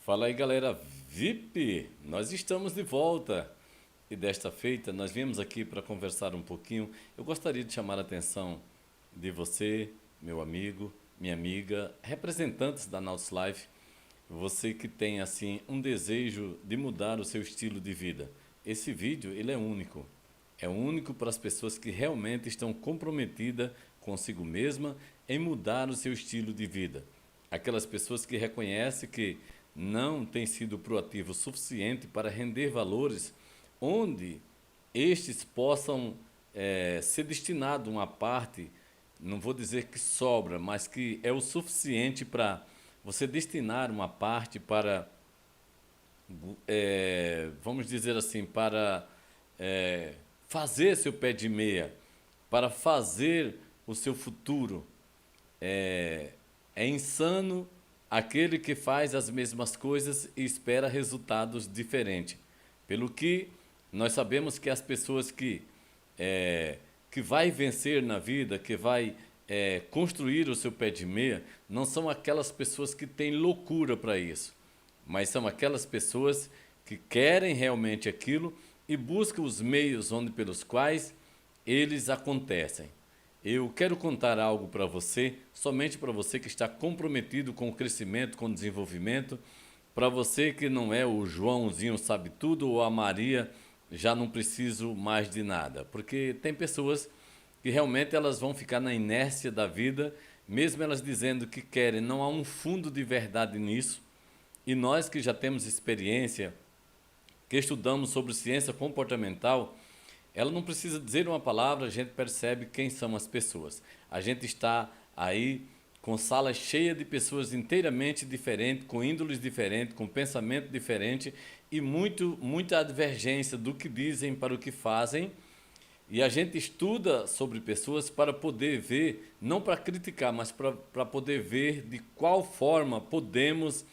Fala aí, galera VIP! Nós estamos de volta e desta feita nós viemos aqui para conversar um pouquinho. Eu gostaria de chamar a atenção de você, meu amigo, minha amiga, representantes da Nauts Life, você que tem assim um desejo de mudar o seu estilo de vida. Esse vídeo ele é único para as pessoas que realmente estão comprometidas consigo mesma em mudar o seu estilo de vida. Aquelas pessoas que reconhecem que não têm sido proativo o suficiente para render valores onde estes possam ser destinados uma parte, não vou dizer que sobra, mas que é o suficiente para você destinar uma parte para, vamos dizer assim, para fazer seu pé de meia, para fazer o seu futuro. É insano aquele que faz as mesmas coisas e espera resultados diferentes. Pelo que nós sabemos que as pessoas que vai vencer na vida, que vai construir o seu pé de meia, não são aquelas pessoas que têm loucura para isso, mas são aquelas pessoas que querem realmente aquilo e buscam os meios pelos quais eles acontecem. Eu quero contar algo para você, somente para você que está comprometido com o crescimento, com o desenvolvimento, para você que não é o Joãozinho sabe tudo ou a Maria já não preciso mais de nada, porque tem pessoas que realmente elas vão ficar na inércia da vida, mesmo elas dizendo que querem, não há um fundo de verdade nisso, e nós que já temos experiência, que estudamos sobre ciência comportamental, ela não precisa dizer uma palavra, a gente percebe quem são as pessoas. A gente está aí com salas cheias de pessoas inteiramente diferentes, com índoles diferentes, com pensamento diferente e muita divergência do que dizem para o que fazem. E a gente estuda sobre pessoas para poder ver, não para criticar, mas para poder ver de qual forma podemos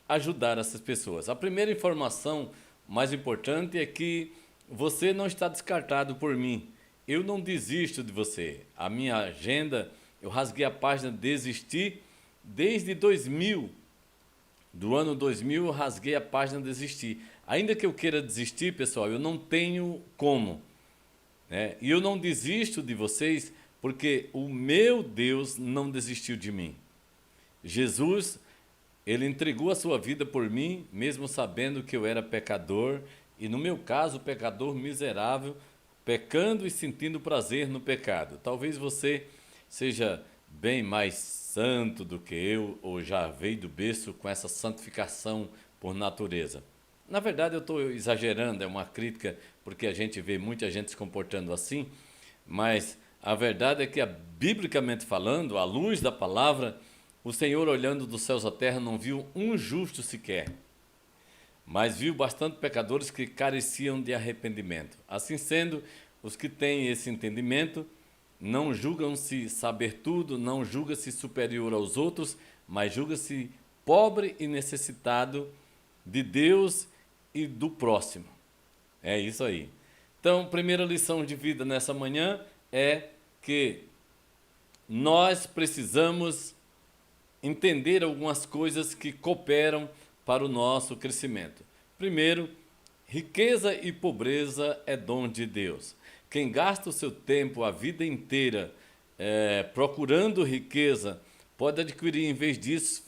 ajudar essas pessoas. A primeira informação mais importante é que você não está descartado por mim. Eu não desisto de você. A minha agenda, eu rasguei a página desistir desde 2000. Do ano 2000 eu rasguei a página desistir. Ainda que eu queira desistir, pessoal, eu não tenho como, né? E eu não desisto de vocês porque o meu Deus não desistiu de mim. Jesus, ele entregou a sua vida por mim, mesmo sabendo que eu era pecador, e no meu caso, pecador miserável, pecando e sentindo prazer no pecado. Talvez você seja bem mais santo do que eu, ou já veio do berço com essa santificação por natureza. Na verdade, eu estou exagerando, é uma crítica, porque a gente vê muita gente se comportando assim, mas a verdade é que, biblicamente falando, à luz da palavra, o Senhor, olhando dos céus à terra, não viu um justo sequer, mas viu bastante pecadores que careciam de arrependimento. Assim sendo, os que têm esse entendimento não julgam-se saber tudo, não julgam-se superior aos outros, mas julgam-se pobre e necessitado de Deus e do próximo. É isso aí. Então, primeira lição de vida nessa manhã é que nós precisamos entender algumas coisas que cooperam para o nosso crescimento. Primeiro, riqueza e pobreza é dom de Deus. Quem gasta o seu tempo a vida inteira procurando riqueza, pode adquirir em vez disso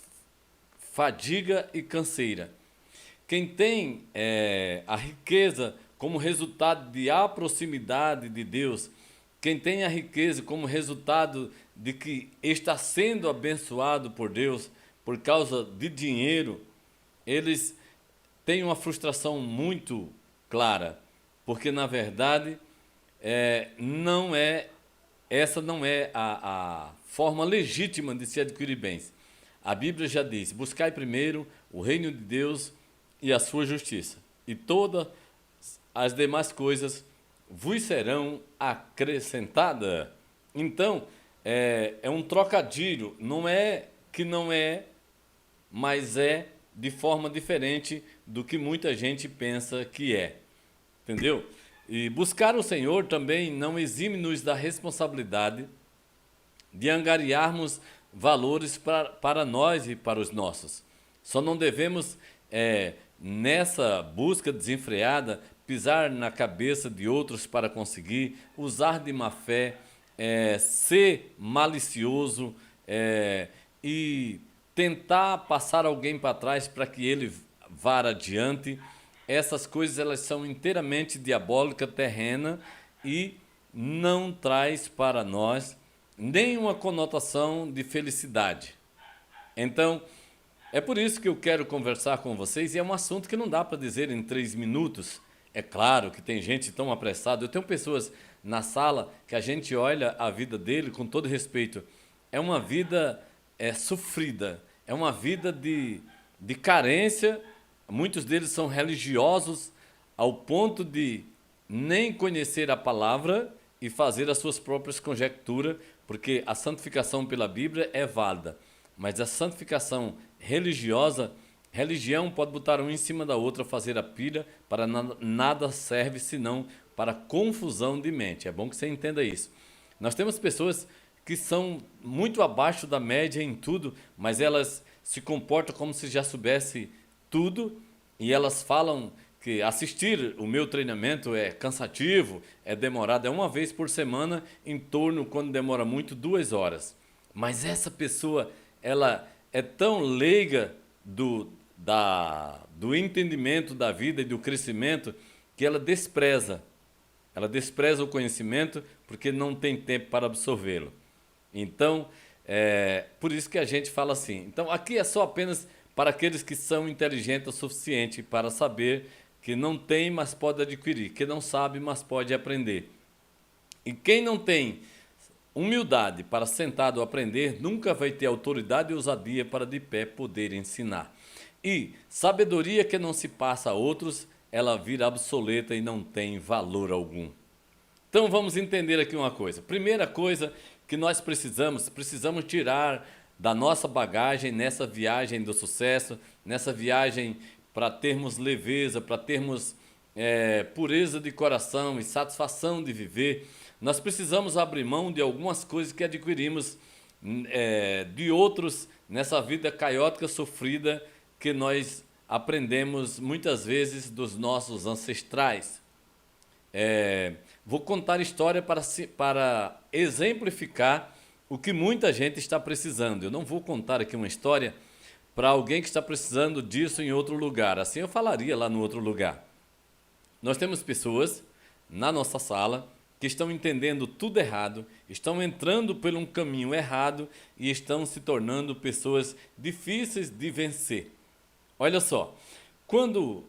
fadiga e canseira. Quem tem a riqueza como resultado de a proximidade de Deus, quem tem a riqueza como resultado de que está sendo abençoado por Deus por causa de dinheiro, eles têm uma frustração muito clara, porque na verdade essa não é a forma legítima de se adquirir bens. A Bíblia já diz: buscai primeiro o reino de Deus e a sua justiça, e todas as demais coisas vos serão acrescentadas. Então, é um trocadilho, não é que não é, mas é de forma diferente do que muita gente pensa que é. Entendeu? E buscar o Senhor também não exime-nos da responsabilidade de angariarmos valores para nós e para os nossos. Só não devemos nessa busca desenfreada, pisar na cabeça de outros para conseguir, usar de má fé, ser malicioso e tentar passar alguém para trás para que ele vá adiante. Essas coisas elas são inteiramente diabólicas, terrena e não traz para nós nenhuma conotação de felicidade. Então, é por isso que eu quero conversar com vocês e é um assunto que não dá para dizer em 3 minutos. É claro que tem gente tão apressada. Eu tenho pessoas na sala que a gente olha a vida dele com todo respeito. É uma vida sofrida, é uma vida de carência. Muitos deles são religiosos ao ponto de nem conhecer a palavra e fazer as suas próprias conjecturas, porque a santificação pela Bíblia é válida, mas a santificação religiosa, religião pode botar um em cima da outra, fazer a pilha, para nada serve senão para confusão de mente. É bom que você entenda isso. Nós temos pessoas que são muito abaixo da média em tudo, mas elas se comportam como se já soubesse tudo e elas falam que assistir o meu treinamento é cansativo, é demorado, é uma vez por semana, em torno, quando demora muito, 2 horas. Mas essa pessoa, ela é tão leiga do entendimento da vida e do crescimento que ela despreza o conhecimento porque não tem tempo para absorvê-lo. Então, por isso que a gente fala assim. Então, aqui é só apenas para aqueles que são inteligentes o suficiente para saber que não tem, mas pode adquirir, que não sabe, mas pode aprender. E quem não tem humildade para sentado aprender, nunca vai ter autoridade e ousadia para de pé poder ensinar. E sabedoria que não se passa a outros, ela vira obsoleta e não tem valor algum. Então vamos entender aqui uma coisa. Primeira coisa que nós precisamos tirar da nossa bagagem nessa viagem do sucesso, nessa viagem para termos leveza, para termos pureza de coração e satisfação de viver. Nós precisamos abrir mão de algumas coisas que adquirimos de outros nessa vida caótica, sofrida, que nós aprendemos muitas vezes dos nossos ancestrais. Vou contar história para exemplificar o que muita gente está precisando. Eu não vou contar aqui uma história para alguém que está precisando disso em outro lugar. Assim eu falaria lá no outro lugar. Nós temos pessoas na nossa sala que estão entendendo tudo errado, estão entrando por um caminho errado e estão se tornando pessoas difíceis de vencer. Olha só, quando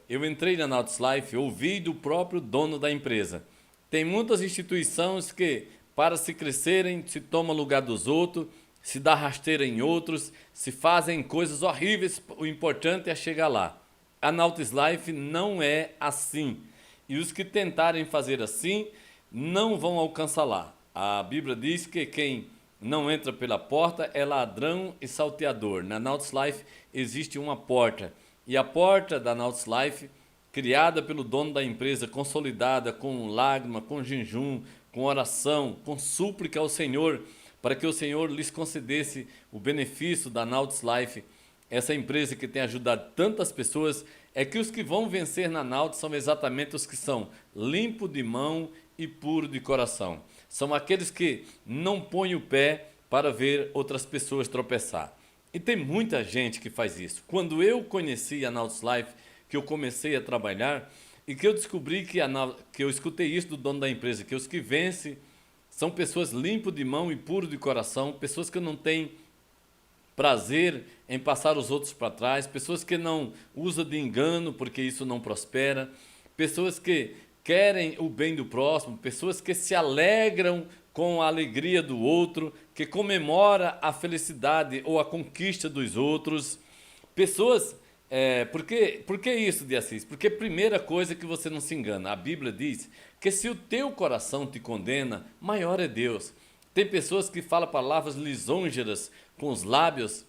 eu entrei na Nautilus Life, ouvi do próprio dono da empresa. Tem muitas instituições que, para se crescerem, se tomam lugar dos outros, se dá rasteira em outros, se fazem coisas horríveis, o importante é chegar lá. A Nautilus Life não é assim. E os que tentarem fazer assim, não vão alcançar lá. A Bíblia diz que quem não entra pela porta é ladrão e salteador. Na Nautilus Life existe uma porta. E a porta da Nautilus Life, criada pelo dono da empresa, consolidada com lágrima, com jejum, com oração, com súplica ao Senhor, para que o Senhor lhes concedesse o benefício da Nautilus Life, essa empresa que tem ajudado tantas pessoas, é que os que vão vencer na Nautilus são exatamente os que são limpos de mão e puros de coração. São aqueles que não põem o pé para ver outras pessoas tropeçar. E tem muita gente que faz isso. Quando eu conheci a Nautilus Life, que eu comecei a trabalhar e que eu descobri que eu escutei isso do dono da empresa, que os que vencem são pessoas limpas de mão e puros de coração, pessoas que não têm prazer em passar os outros para trás, pessoas que não usam de engano porque isso não prospera, pessoas que querem o bem do próximo, pessoas que se alegram com a alegria do outro, que comemora a felicidade ou a conquista dos outros. Pessoas, por que isso de Assis? Porque primeira coisa que você não se engana, a Bíblia diz que se o teu coração te condena, maior é Deus. Tem pessoas que falam palavras lisonjeras com os lábios,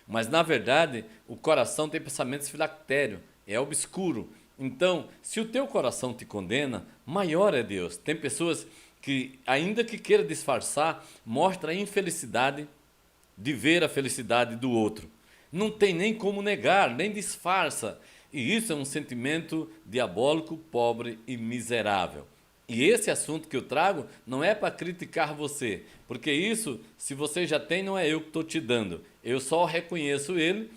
mas na verdade o coração tem pensamentos filactérios, é obscuro. Então, se o teu coração te condena, maior é Deus. Tem pessoas que, ainda que queira disfarçar, mostra a infelicidade de ver a felicidade do outro. Não tem nem como negar, nem disfarça. E isso é um sentimento diabólico, pobre e miserável. E esse assunto que eu trago não é para criticar você, porque isso, se você já tem, não é eu que estou te dando. Eu só reconheço ele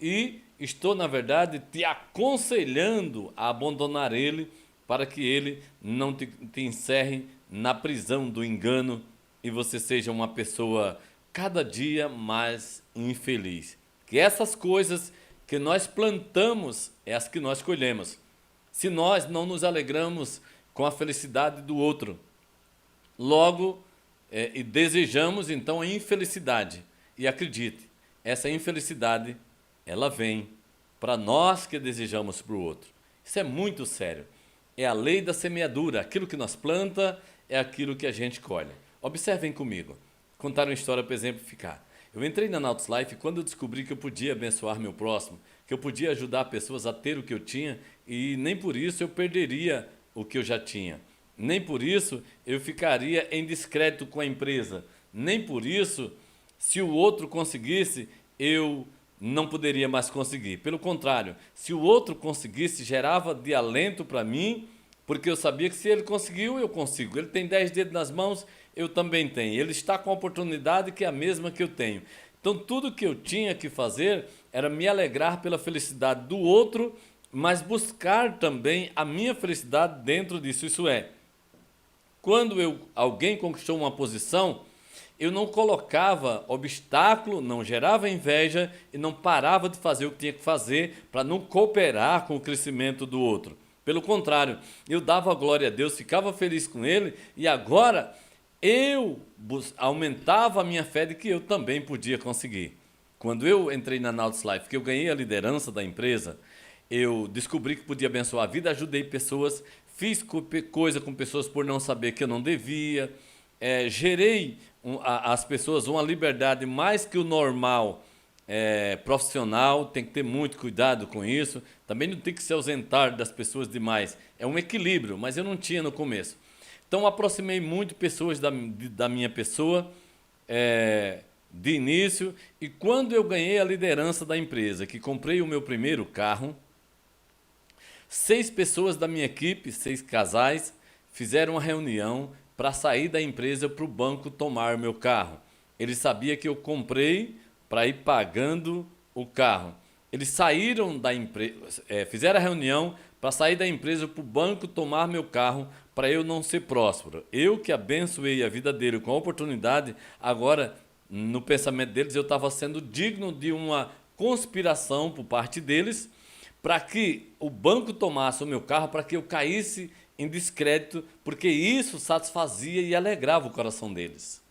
e estou, na verdade, te aconselhando a abandonar ele para que ele não te encerre na prisão do engano e você seja uma pessoa cada dia mais infeliz. Que essas coisas que nós plantamos é as que nós colhemos. Se nós não nos alegramos com a felicidade do outro, logo e desejamos então a infelicidade. E acredite, essa infelicidade ela vem para nós que desejamos para o outro. Isso é muito sério. É a lei da semeadura. Aquilo que nós planta é aquilo que a gente colhe. Observem comigo. Contar uma história para exemplificar. Eu entrei na Nautilus Life quando eu descobri que eu podia abençoar meu próximo, que eu podia ajudar pessoas a ter o que eu tinha e nem por isso eu perderia o que eu já tinha. Nem por isso eu ficaria em descrédito com a empresa. Nem por isso, se o outro conseguisse, eu não poderia mais conseguir. Pelo contrário, se o outro conseguisse, gerava de alento para mim, porque eu sabia que se ele conseguiu, eu consigo. Ele tem 10 dedos nas mãos, eu também tenho. Ele está com a oportunidade que é a mesma que eu tenho. Então, tudo que eu tinha que fazer era me alegrar pela felicidade do outro, mas buscar também a minha felicidade dentro disso. Isso é, quando alguém conquistou uma posição, eu não colocava obstáculo, não gerava inveja e não parava de fazer o que tinha que fazer para não cooperar com o crescimento do outro. Pelo contrário, eu dava glória a Deus, ficava feliz com ele e agora eu aumentava a minha fé de que eu também podia conseguir. Quando eu entrei na Nautilus Life, que eu ganhei a liderança da empresa, eu descobri que podia abençoar a vida, ajudei pessoas, fiz coisa com pessoas por não saber que eu não devia, gerei às pessoas uma liberdade mais que o normal profissional, tem que ter muito cuidado com isso, também não tem que se ausentar das pessoas demais, é um equilíbrio, mas eu não tinha no começo. Então aproximei muito pessoas da minha pessoa de início e quando eu ganhei a liderança da empresa, que comprei o meu primeiro carro, 6 pessoas da minha equipe, 6 casais, fizeram uma reunião para sair da empresa para o banco tomar meu carro. Eles sabiam que eu comprei para ir pagando o carro. Eles saíram da empresa, fizeram a reunião para sair da empresa para o banco tomar meu carro para eu não ser próspero. Eu que abençoei a vida dele com a oportunidade, agora no pensamento deles eu estava sendo digno de uma conspiração por parte deles para que o banco tomasse o meu carro, para que eu caísse em descrédito, porque isso satisfazia e alegrava o coração deles.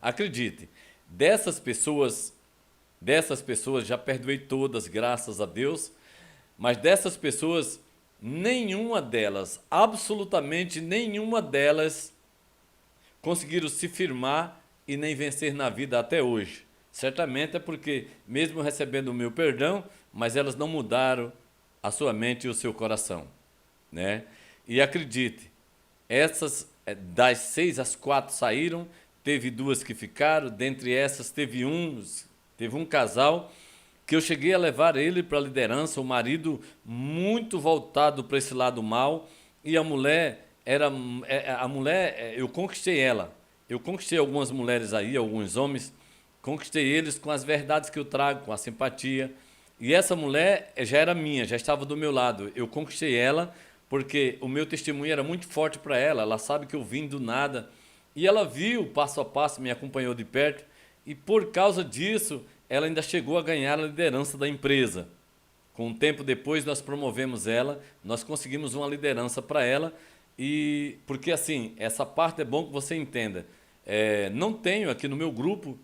Acredite, dessas pessoas já perdoei todas, graças a Deus, mas dessas pessoas, nenhuma delas, absolutamente nenhuma delas, conseguiram se firmar e nem vencer na vida até hoje. Certamente é porque, mesmo recebendo o meu perdão, mas elas não mudaram a sua mente e o seu coração, né? E acredite, essas das 6 as 4 saíram, teve 2 que ficaram, dentre essas teve um casal que eu cheguei a levar ele para a liderança, o marido muito voltado para esse lado mal e a mulher eu conquistei ela. Eu conquistei algumas mulheres aí, alguns homens, conquistei eles com as verdades que eu trago, com a simpatia. E essa mulher já era minha, já estava do meu lado. Eu conquistei ela porque o meu testemunho era muito forte para ela. Ela sabe que eu vim do nada. E ela viu passo a passo, me acompanhou de perto. E por causa disso, ela ainda chegou a ganhar a liderança da empresa. Com um tempo depois, nós promovemos ela, nós conseguimos uma liderança para ela. E porque assim, essa parte é bom que você entenda. Não tenho aqui no meu grupo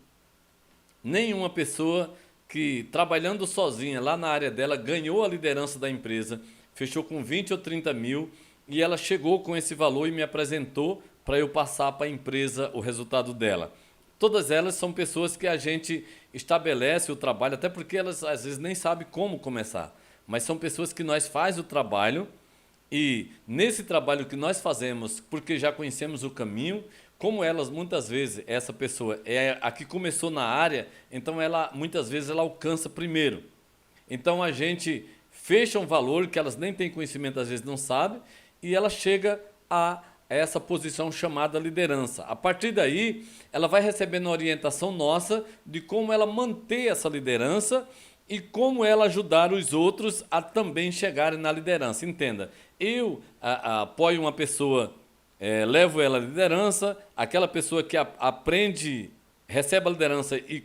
nenhuma pessoa que, trabalhando sozinha lá na área dela, ganhou a liderança da empresa, fechou com 20 ou 30 mil e ela chegou com esse valor e me apresentou para eu passar para a empresa o resultado dela. Todas elas são pessoas que a gente estabelece o trabalho, até porque elas às vezes nem sabem como começar, mas são pessoas que nós faz o trabalho e nesse trabalho que nós fazemos, porque já conhecemos o caminho, como elas muitas vezes, essa pessoa é a que começou na área, então ela muitas vezes ela alcança primeiro. Então a gente fecha um valor que elas nem têm conhecimento, às vezes não sabem, e ela chega a essa posição chamada liderança. A partir daí, ela vai recebendo orientação nossa de como ela manter essa liderança e como ela ajudar os outros a também chegarem na liderança. Entenda, eu apoio uma pessoa, levo ela à liderança, aquela pessoa que aprende, recebe a liderança e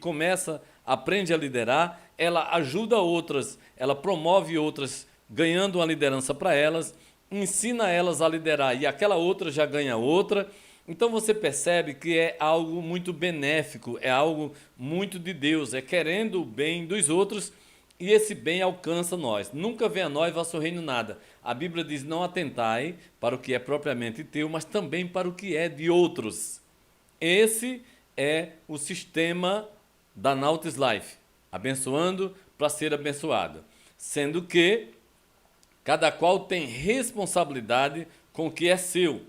aprende a liderar, ela ajuda outras, ela promove outras, ganhando uma liderança para elas, ensina elas a liderar e aquela outra já ganha outra. Então você percebe que é algo muito benéfico, é algo muito de Deus, é querendo o bem dos outros e esse bem alcança nós. Nunca venha a nós vosso reino nada. A Bíblia diz: não atentai para o que é propriamente teu, mas também para o que é de outros. Esse é o sistema da Nautis Life, abençoando para ser abençoado, sendo que cada qual tem responsabilidade com o que é seu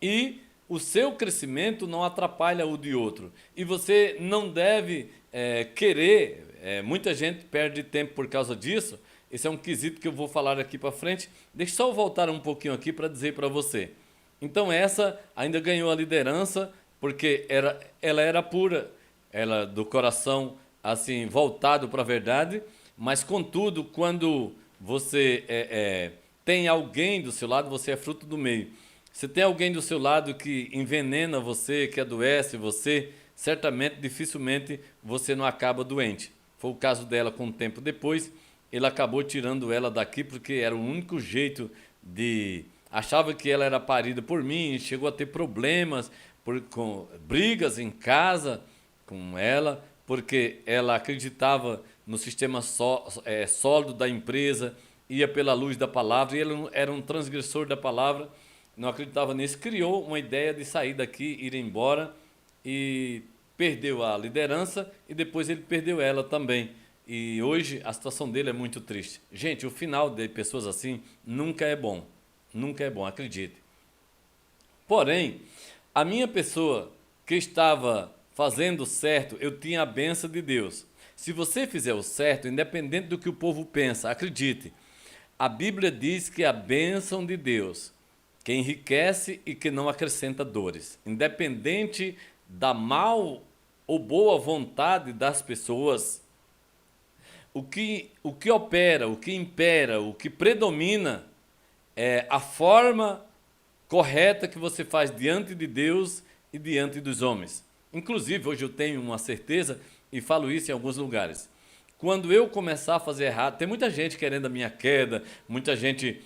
e o seu crescimento não atrapalha o de outro. E você não deve querer, muita gente perde tempo por causa disso. Esse é um quesito que eu vou falar aqui para frente. Deixa só eu voltar um pouquinho aqui para dizer para você. Então essa ainda ganhou a liderança porque ela era pura, ela do coração assim voltado para a verdade, mas contudo quando você tem alguém do seu lado, você é fruto do meio. Se tem alguém do seu lado que envenena você, que adoece você, certamente, dificilmente, você não acaba doente. Foi o caso dela com um tempo depois, ele acabou tirando ela daqui porque era o único jeito de... Achava que ela era parida por mim, chegou a ter problemas, com brigas em casa com ela, porque ela acreditava no sistema sólido da empresa, ia pela luz da palavra, e ele era um transgressor da palavra, não acreditava nisso, criou uma ideia de sair daqui, ir embora, e perdeu a liderança, e depois ele perdeu ela também. E hoje a situação dele é muito triste. Gente, o final de pessoas assim nunca é bom, acredite. Porém, a minha pessoa que estava fazendo certo, eu tinha a bênção de Deus. Se você fizer o certo, independente do que o povo pensa, acredite, a Bíblia diz que a bênção de Deus, que enriquece e que não acrescenta dores, independente da mal ou boa vontade das pessoas, o que opera, o que impera, o que predomina é a forma correta que você faz diante de Deus e diante dos homens. Inclusive, hoje eu tenho uma certeza e falo isso em alguns lugares. Quando eu começar a fazer errado, tem muita gente querendo a minha queda, muita gente,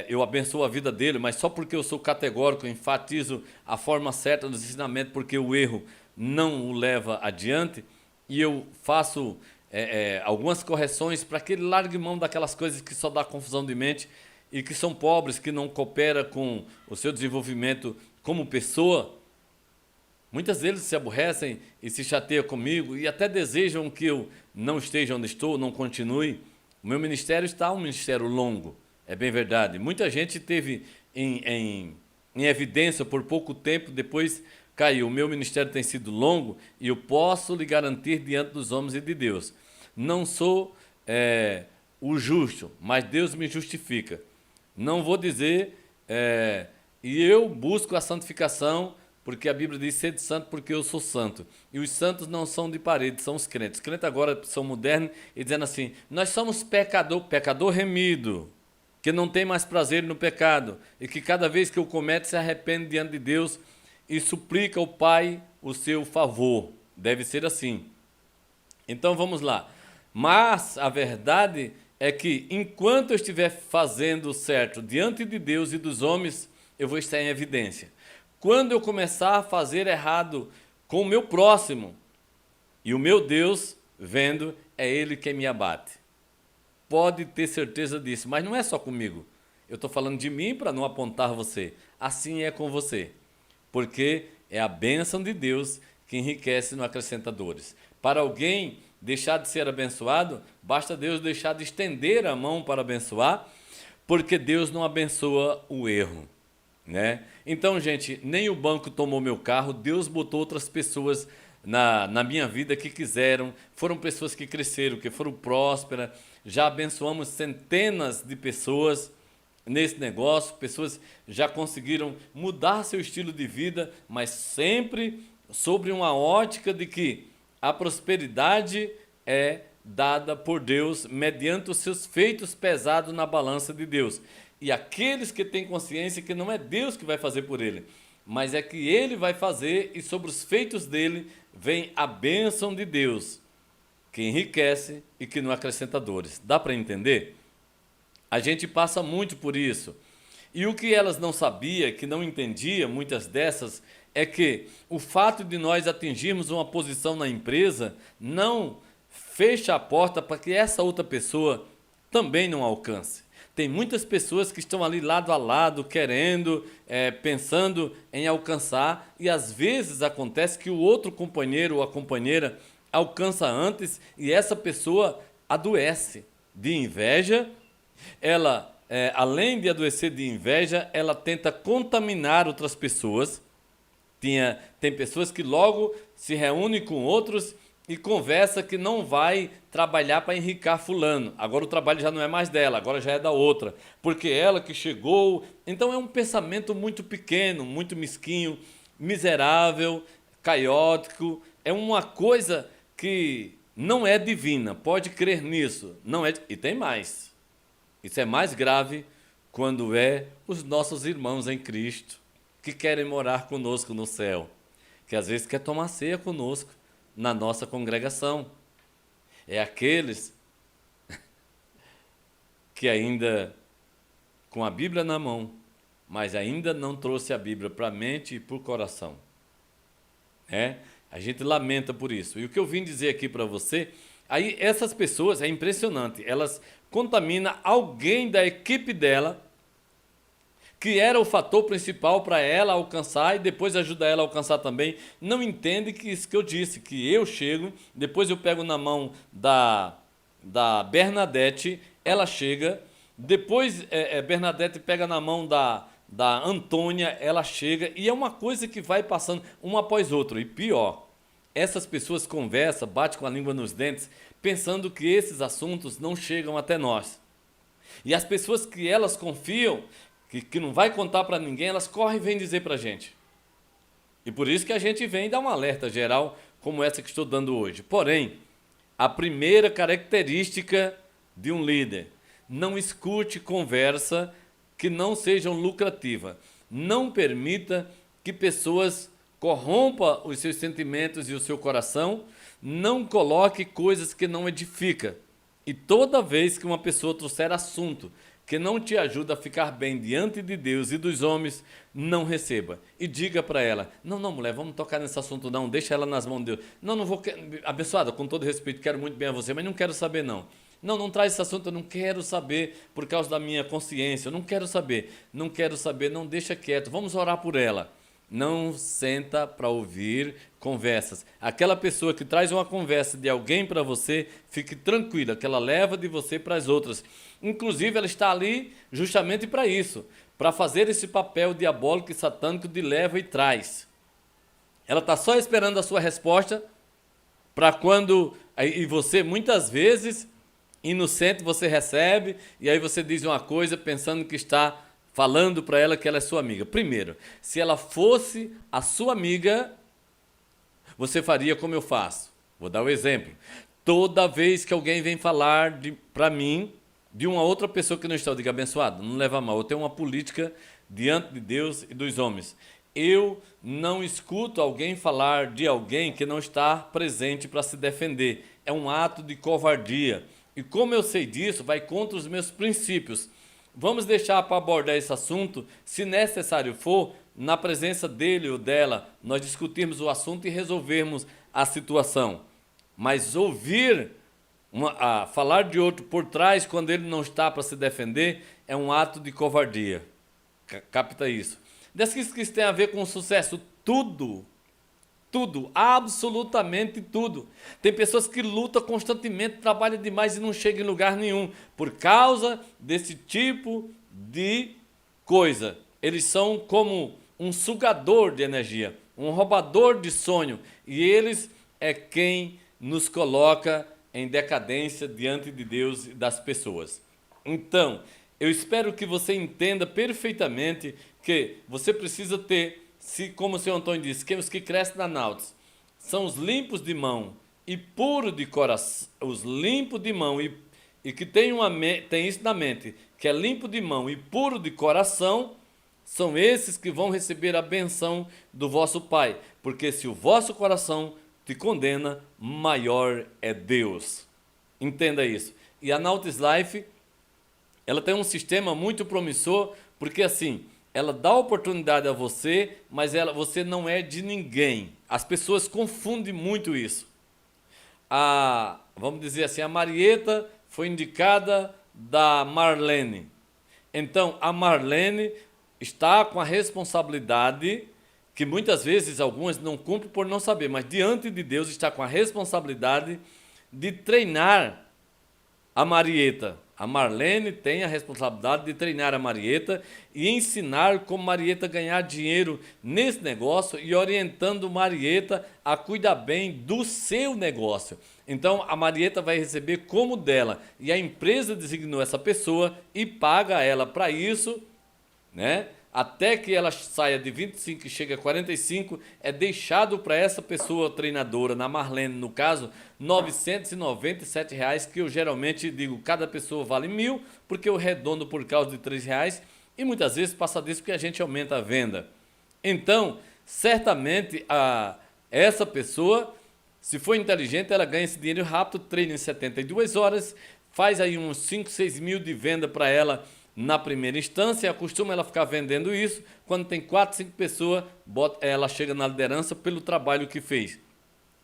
eu abençoo a vida dele, mas só porque eu sou categórico, enfatizo a forma certa dos ensinamentos, porque o erro não o leva adiante, e eu faço algumas correções para que ele largue mão daquelas coisas que só dá confusão de mente e que são pobres, que não cooperam com o seu desenvolvimento como pessoa. Muitas vezes se aborrecem e se chateiam comigo e até desejam que eu não esteja onde estou, não continue. O meu ministério está um ministério longo, é bem verdade. Muita gente teve em evidência por pouco tempo, depois caiu. O meu ministério tem sido longo e eu posso lhe garantir diante dos homens e de Deus. Não sou o justo, mas Deus me justifica. Não vou dizer, e eu busco a santificação, porque a Bíblia diz: sede santo porque eu sou santo. E os santos não são de parede, são os crentes. Os crentes agora são modernos e dizendo assim: nós somos pecador remido, que não tem mais prazer no pecado, e que cada vez que o comete se arrepende diante de Deus e suplica ao Pai o seu favor. Deve ser assim. Então vamos lá. Mas a verdade é que enquanto eu estiver fazendo certo diante de Deus e dos homens, eu vou estar em evidência. Quando eu começar a fazer errado com o meu próximo, e o meu Deus vendo, é Ele quem me abate. Pode ter certeza disso, mas não é só comigo. Eu estou falando de mim para não apontar você. Assim é com você, porque é a bênção de Deus que enriquece e não acrescenta dores. Para alguém deixar de ser abençoado, basta Deus deixar de estender a mão para abençoar, porque Deus não abençoa o erro. né? Então, gente, nem o banco tomou meu carro, Deus botou outras pessoas na minha vida que quiseram, foram pessoas que cresceram, que foram prósperas, já abençoamos centenas de pessoas nesse negócio, pessoas já conseguiram mudar seu estilo de vida, mas sempre sobre uma ótica de que a prosperidade é dada por Deus mediante os seus feitos pesados na balança de Deus. E aqueles que têm consciência que não é Deus que vai fazer por ele, mas é que ele vai fazer e sobre os feitos dele vem a bênção de Deus, que enriquece e que não acrescenta dores. Dá para entender? A gente passa muito por isso. E o que elas não sabiam, que não entendiam, muitas dessas, é que o fato de nós atingirmos uma posição na empresa não fecha a porta para que essa outra pessoa também não alcance. Tem muitas pessoas que estão ali lado a lado, querendo, pensando em alcançar, e às vezes acontece que o outro companheiro ou a companheira alcança antes e essa pessoa adoece de inveja. Ela, além de adoecer de inveja, ela tenta contaminar outras pessoas. Tem pessoas que logo se reúnem com outros e conversa que não vai trabalhar para enriquecer fulano. Agora o trabalho já não é mais dela, agora já é da outra, porque ela que chegou. Então é um pensamento muito pequeno, muito mesquinho, miserável, caótico. É uma coisa que não é divina, pode crer nisso. Não é, e tem mais. Isso é mais grave quando é os nossos irmãos em Cristo que querem morar conosco no céu, que às vezes quer tomar ceia conosco na nossa congregação. É aqueles que ainda com a Bíblia na mão, mas ainda não trouxe a Bíblia para a mente e para o coração. A gente lamenta por isso. E o que eu vim dizer aqui para você, aí essas pessoas, é impressionante, elas contaminam alguém da equipe dela, que era o fator principal para ela alcançar e depois ajuda ela a alcançar também. Não entende que isso que eu disse, que eu chego, depois eu pego na mão da Bernadette, ela chega, depois Bernadette pega na mão da Antônia, ela chega, e é uma coisa que vai passando uma após outra. E pior, essas pessoas conversam, batem com a língua nos dentes, pensando que esses assuntos não chegam até nós. E as pessoas que elas confiam, que não vai contar para ninguém, elas correm e vêm dizer para a gente. E por isso que a gente vem dar um alerta geral, como essa que estou dando hoje. Porém, a primeira característica de um líder: não escute conversa que não sejam lucrativas. Não permita que pessoas corrompam os seus sentimentos e o seu coração. Não coloque coisas que não edificam. E toda vez que uma pessoa trouxer assunto que não te ajuda a ficar bem diante de Deus e dos homens, não receba. E diga para ela: não, mulher, vamos tocar nesse assunto não, deixa ela nas mãos de Deus. Não vou, abençoada, com todo respeito, quero muito bem a você, mas não quero saber não. Não traz esse assunto, eu não quero saber por causa da minha consciência, eu não quero saber, não deixa quieto, vamos orar por ela. Não senta para ouvir conversas. Aquela pessoa que traz uma conversa de alguém para você, fique tranquila, que ela leva de você para as outras. Inclusive, ela está ali justamente para isso, para fazer esse papel diabólico e satânico de leva e traz. Ela está só esperando a sua resposta para quando... E você, muitas vezes, inocente, você recebe, e aí você diz uma coisa pensando que está falando para ela que ela é sua amiga. Primeiro, se ela fosse a sua amiga, você faria como eu faço. Vou dar um exemplo. Toda vez que alguém vem falar para mim de uma outra pessoa que não está, eu digo: abençoado, não leva mal, eu tenho uma política diante de Deus e dos homens. Eu não escuto alguém falar de alguém que não está presente para se defender. É um ato de covardia. E como eu sei disso, vai contra os meus princípios. Vamos deixar para abordar esse assunto, se necessário for, na presença dele ou dela, nós discutirmos o assunto e resolvermos a situação. Mas ouvir, falar de outro por trás, quando ele não está para se defender, é um ato de covardia. Capta isso. Dessas que isso tem a ver com sucesso, tudo, absolutamente tudo. Tem pessoas que lutam constantemente, trabalham demais e não chegam em lugar nenhum, por causa desse tipo de coisa. eles são como um sugador de energia, um roubador de sonho, e eles é quem nos coloca em decadência diante de Deus e das pessoas. Então, eu espero que você entenda perfeitamente que você precisa ter, como o senhor Antônio disse, que os que crescem na Nautis são os limpos de mão e puros de coração, os limpos de mão e que tem isso na mente, que é limpo de mão e puro de coração, são esses que vão receber a benção do vosso Pai, porque se o vosso coração te condena, maior é Deus. Entenda isso. E a Nautis Life, ela tem um sistema muito promissor, porque assim, ela dá oportunidade a você, mas você não é de ninguém. As pessoas confundem muito isso. Vamos dizer assim, a Marieta foi indicada da Marlene. Então, a Marlene está com a responsabilidade, que muitas vezes algumas não cumprem por não saber, mas diante de Deus está com a responsabilidade de treinar a Marieta. A Marlene tem a responsabilidade de treinar a Marieta e ensinar como Marieta ganhar dinheiro nesse negócio e orientando Marieta a cuidar bem do seu negócio. Então, a Marieta vai receber como dela e a empresa designou essa pessoa e paga ela para isso, né? Até que ela saia de 25 e chegue a 45, é deixado para essa pessoa treinadora, na Marlene no caso, R$ 997, que eu geralmente digo, cada pessoa vale 1.000, porque eu redondo por causa de R$ 3, e muitas vezes passa disso porque a gente aumenta a venda. Então, certamente, essa pessoa, se for inteligente, ela ganha esse dinheiro rápido, treina em 72 horas, faz aí uns 5, 6 mil de venda para ela, na primeira instância, acostuma ela ficar vendendo isso, quando tem 4, 5 pessoas, ela chega na liderança pelo trabalho que fez.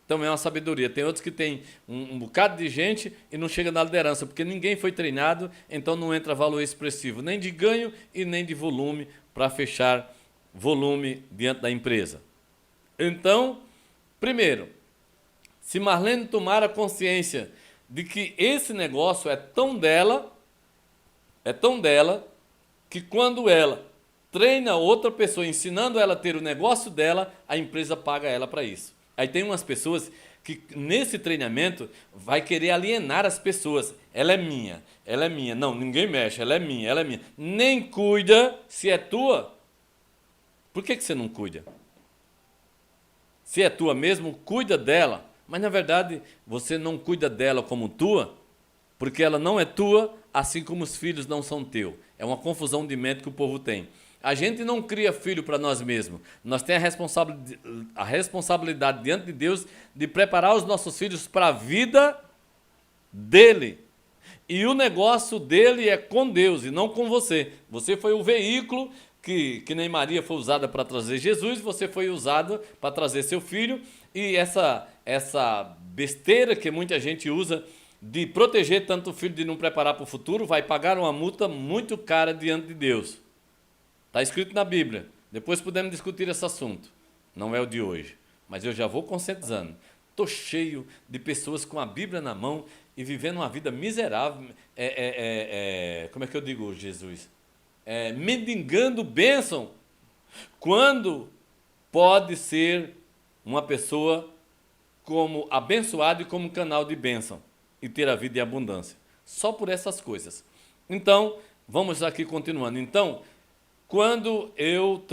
Então é uma sabedoria. Tem outros que tem um bocado de gente e não chega na liderança, porque ninguém foi treinado, então não entra valor expressivo, nem de ganho e nem de volume, para fechar volume diante da empresa. Então, primeiro, se Marlene tomar a consciência de que esse negócio é tão dela, que quando ela treina outra pessoa, ensinando ela a ter o negócio dela, a empresa paga ela para isso. Aí tem umas pessoas que nesse treinamento vai querer alienar as pessoas. Ela é minha. Não, ninguém mexe, ela é minha. Nem cuida se é tua. Por que você não cuida? Se é tua mesmo, cuida dela. Mas na verdade, você não cuida dela como tua, porque ela não é tua, assim como os filhos não são teus. É uma confusão de mente que o povo tem. A gente não cria filho para nós mesmos. Nós temos a responsabilidade diante de Deus de preparar os nossos filhos para a vida dele. E o negócio dele é com Deus e não com você. Você foi o veículo que nem Maria foi usada para trazer Jesus, você foi usado para trazer seu filho. E essa besteira que muita gente usa de proteger tanto o filho de não preparar para o futuro, vai pagar uma multa muito cara diante de Deus. Está escrito na Bíblia. Depois podemos discutir esse assunto. Não é o de hoje. Mas eu já vou conscientizando. Estou cheio de pessoas com a Bíblia na mão e vivendo uma vida miserável. Como é que eu digo, Jesus? Mendigando bênção. Quando pode ser uma pessoa como abençoada e como canal de bênção. E ter a vida em abundância. Só por essas coisas. Então, vamos aqui continuando. Então, quando eu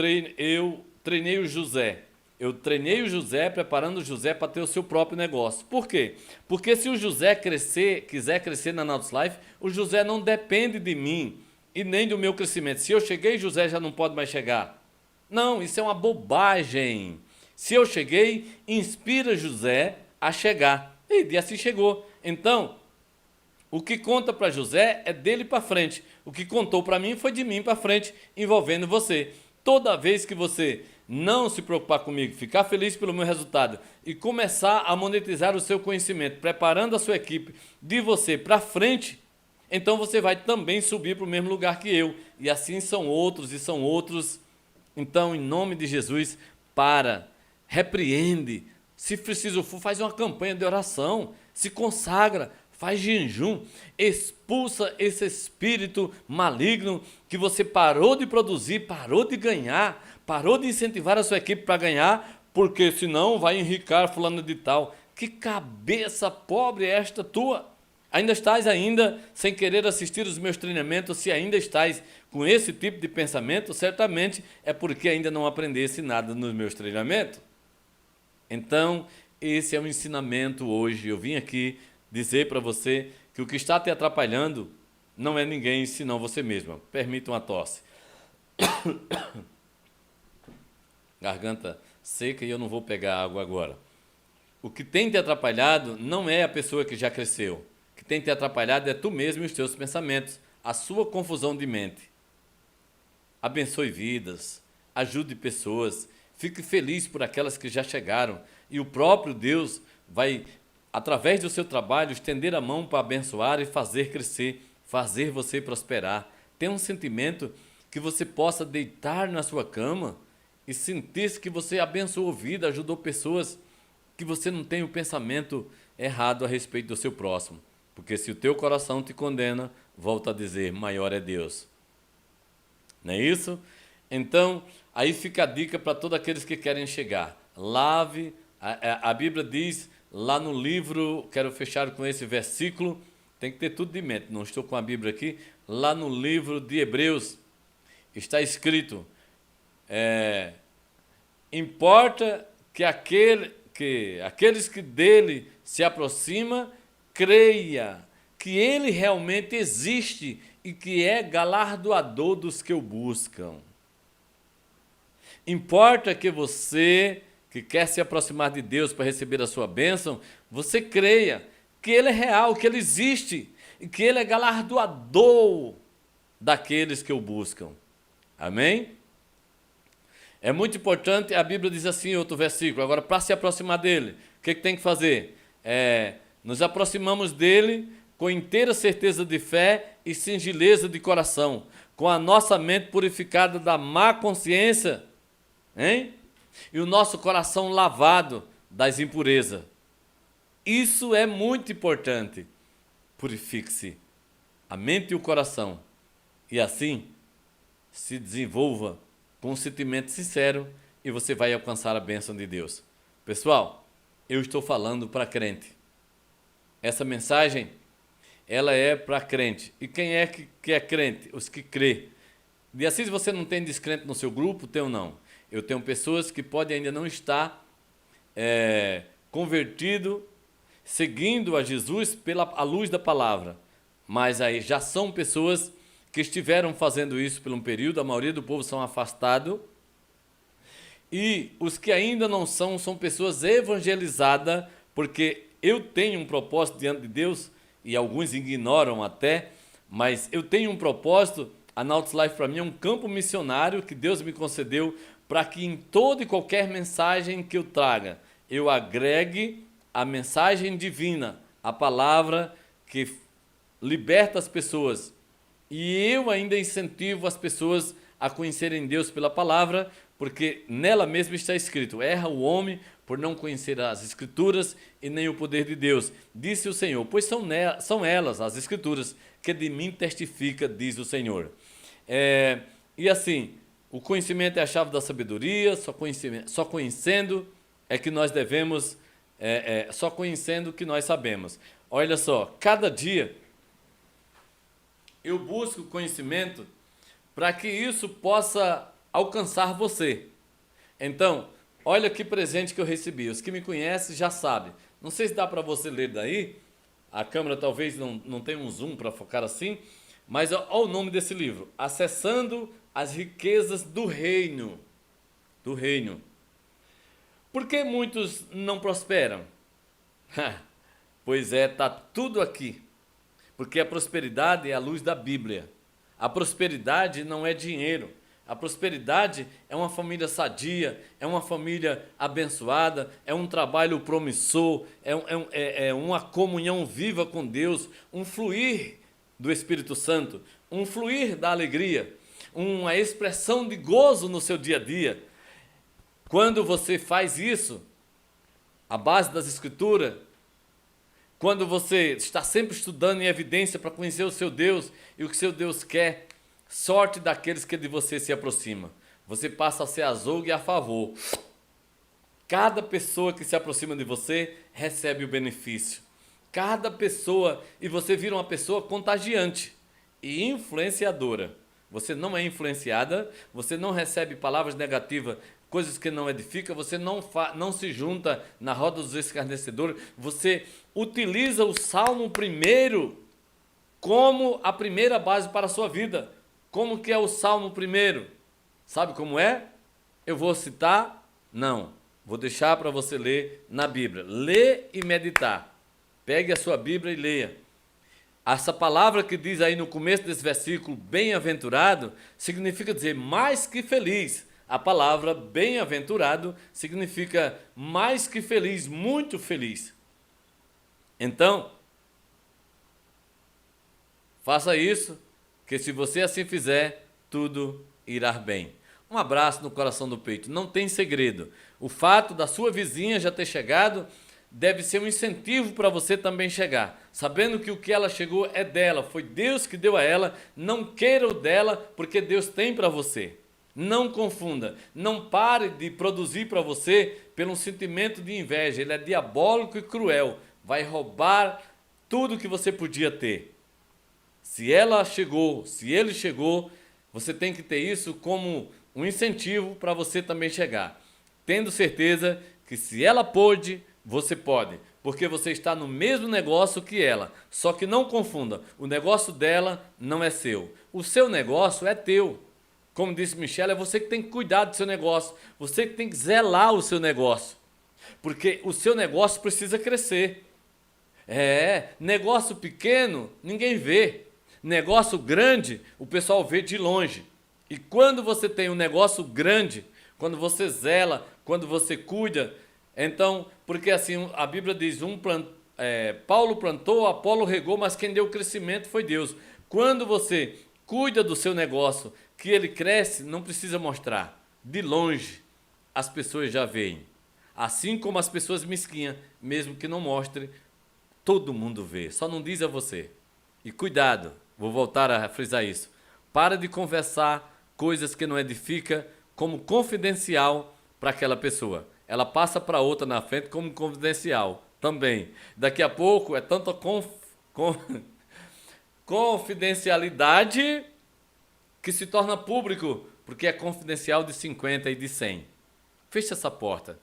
treinei o José, eu treinei o José preparando o José para ter o seu próprio negócio. Por quê? Porque se o José quiser crescer na Nautis Life, o José não depende de mim e nem do meu crescimento. Se eu cheguei, José já não pode mais chegar. Não, isso é uma bobagem. Se eu cheguei, inspira José a chegar. E assim chegou. Então, o que conta para José é dele para frente. O que contou para mim foi de mim para frente, envolvendo você. Toda vez que você não se preocupar comigo, ficar feliz pelo meu resultado e começar a monetizar o seu conhecimento, preparando a sua equipe de você para frente, então você vai também subir para o mesmo lugar que eu. E assim são outros e são outros. Então, em nome de Jesus, repreende. Se preciso for, faz uma campanha de oração, se consagra, faz jejum, expulsa esse espírito maligno que você parou de produzir, parou de ganhar, parou de incentivar a sua equipe para ganhar, porque senão vai enricar fulano de tal. Que cabeça pobre é esta tua? Ainda estás sem querer assistir os meus treinamentos? Se ainda estás com esse tipo de pensamento, certamente é porque ainda não aprendeste nada nos meus treinamentos. Então, esse é o ensinamento hoje. Eu vim aqui dizer para você que o que está te atrapalhando não é ninguém senão você mesma. Permita uma tosse. Garganta seca e eu não vou pegar água agora. O que tem te atrapalhado não é a pessoa que já cresceu. O que tem te atrapalhado é tu mesmo e os teus pensamentos, a sua confusão de mente. Abençoe vidas, ajude pessoas, fique feliz por aquelas que já chegaram e o próprio Deus vai, através do seu trabalho, estender a mão para abençoar e fazer crescer, fazer você prosperar. Tenha um sentimento que você possa deitar na sua cama e sentir que você abençoou vida, ajudou pessoas, que você não tem o pensamento errado a respeito do seu próximo. Porque se o teu coração te condena, volta a dizer, maior é Deus. Não é isso? Então, aí fica a dica para todos aqueles que querem chegar. Lave, a Bíblia diz lá no livro, quero fechar com esse versículo, tem que ter tudo de mente, não estou com a Bíblia aqui, lá no livro de Hebreus, está escrito, importa que aqueles que dele se aproximam, creia que ele realmente existe e que é galardoador dos que o buscam. Importa que você, que quer se aproximar de Deus para receber a sua bênção, você creia que ele é real, que ele existe e que ele é galardoador daqueles que o buscam. Amém? É muito importante, a Bíblia diz assim, outro versículo, agora para se aproximar dele, o que tem que fazer? Nos aproximamos dele com inteira certeza de fé e singeleza de coração, com a nossa mente purificada da má consciência, hein? E o nosso coração lavado das impurezas. Isso é muito importante. Purifique-se a mente e o coração, e assim se desenvolva com um sentimento sincero e você vai alcançar a bênção de Deus. Pessoal, eu estou falando para crente. Essa mensagem, ela é para crente. E quem é que é crente? Os que crê. E assim, se você não tem descrente no seu grupo, tem ou não? Eu tenho pessoas que podem ainda não estar convertido, seguindo a Jesus à luz da palavra. Mas aí já são pessoas que estiveram fazendo isso por um período, a maioria do povo são afastados, e os que ainda não são pessoas evangelizadas, porque eu tenho um propósito diante de Deus, e alguns ignoram até, mas eu tenho um propósito, a Nautilus Life para mim é um campo missionário que Deus me concedeu, para que em toda e qualquer mensagem que eu traga, eu agregue a mensagem divina, a palavra que liberta as pessoas. E eu ainda incentivo as pessoas a conhecerem Deus pela palavra, porque nela mesma está escrito, erra o homem por não conhecer as Escrituras e nem o poder de Deus. Disse o Senhor, pois são elas, as Escrituras, que de mim testifica, diz o Senhor. E assim, o conhecimento é a chave da sabedoria, só conhecendo é que nós devemos, só conhecendo que nós sabemos. Olha só, cada dia eu busco conhecimento para que isso possa alcançar você. Então, olha que presente que eu recebi. Os que me conhecem já sabem. Não sei se dá para você ler daí. A câmera talvez não tenha um zoom para focar assim. Mas olha o nome desse livro. Acessando as riquezas do reino. Do reino. Por que muitos não prosperam? Pois está tudo aqui. Porque a prosperidade é a luz da Bíblia. A prosperidade não é dinheiro. A prosperidade é uma família sadia, é uma família abençoada, é um trabalho promissor, é uma comunhão viva com Deus, um fluir do Espírito Santo, um fluir da alegria, uma expressão de gozo no seu dia a dia. Quando você faz isso, a base das Escrituras, quando você está sempre estudando em evidência para conhecer o seu Deus e o que seu Deus quer, sorte daqueles que de você se aproximam. Você passa a ser azougue a favor. Cada pessoa que se aproxima de você recebe o benefício. Cada pessoa, e você vira uma pessoa contagiante e influenciadora. Você não é influenciada, você não recebe palavras negativas, coisas que não edificam, você não se junta na roda dos escarnecedores, você utiliza o Salmo 1 como a primeira base para a sua vida. Como que é o Salmo 1? Sabe como é? Eu vou citar? Não. Vou deixar para você ler na Bíblia. Lê e meditar. Pegue a sua Bíblia e leia. Essa palavra que diz aí no começo desse versículo, bem-aventurado, significa dizer mais que feliz. A palavra bem-aventurado significa mais que feliz, muito feliz. Então, faça isso, que se você assim fizer, tudo irá bem. Um abraço no coração do peito. Não tem segredo. O fato da sua vizinha já ter chegado deve ser um incentivo para você também chegar. Sabendo que o que ela chegou é dela, foi Deus que deu a ela. Não queira o dela, porque Deus tem para você. Não confunda. Não pare de produzir para você pelo sentimento de inveja. Ele é diabólico e cruel. Vai roubar tudo que você podia ter. Se ela chegou, se ele chegou, você tem que ter isso como um incentivo para você também chegar. Tendo certeza que se ela pôde, você pode. Porque você está no mesmo negócio que ela. Só que não confunda, o negócio dela não é seu. O seu negócio é teu. Como disse Michele, é você que tem que cuidar do seu negócio. Você que tem que zelar o seu negócio. Porque o seu negócio precisa crescer. Negócio pequeno, ninguém vê. Negócio grande, o pessoal vê de longe. E quando você tem um negócio grande, quando você zela, quando você cuida, então, porque assim a Bíblia diz, Paulo plantou, Apolo regou, mas quem deu o crescimento foi Deus. Quando você cuida do seu negócio, que ele cresce, não precisa mostrar. De longe, as pessoas já veem. Assim como as pessoas mesquinhas, mesmo que não mostre, todo mundo vê, só não diz a você. E cuidado, vou voltar a frisar isso. Para de conversar coisas que não edificam como confidencial para aquela pessoa. Ela passa para outra na frente como confidencial também. Daqui a pouco é tanta confidencialidade que se torna público, porque é confidencial de 50 e de 100. Feche essa porta.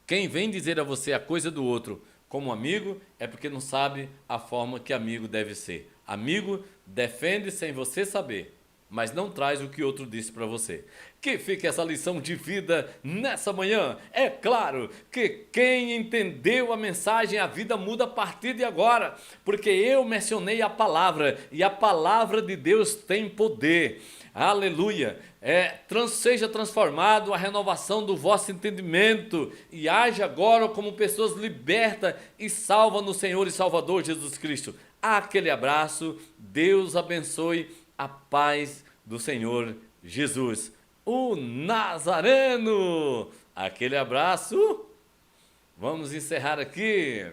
Quem vem dizer a você a coisa do outro como amigo é porque não sabe a forma que amigo deve ser. Amigo defende sem você saber, mas não traz o que outro disse para você. Que fique essa lição de vida nessa manhã. É claro que quem entendeu a mensagem, a vida muda a partir de agora, porque eu mencionei a palavra e a palavra de Deus tem poder. Aleluia! Seja transformado a renovação do vosso entendimento e haja agora como pessoas libertas e salvas no Senhor e Salvador Jesus Cristo. Aquele abraço, Deus abençoe, a paz do Senhor Jesus, o Nazareno. Aquele abraço. Vamos encerrar aqui.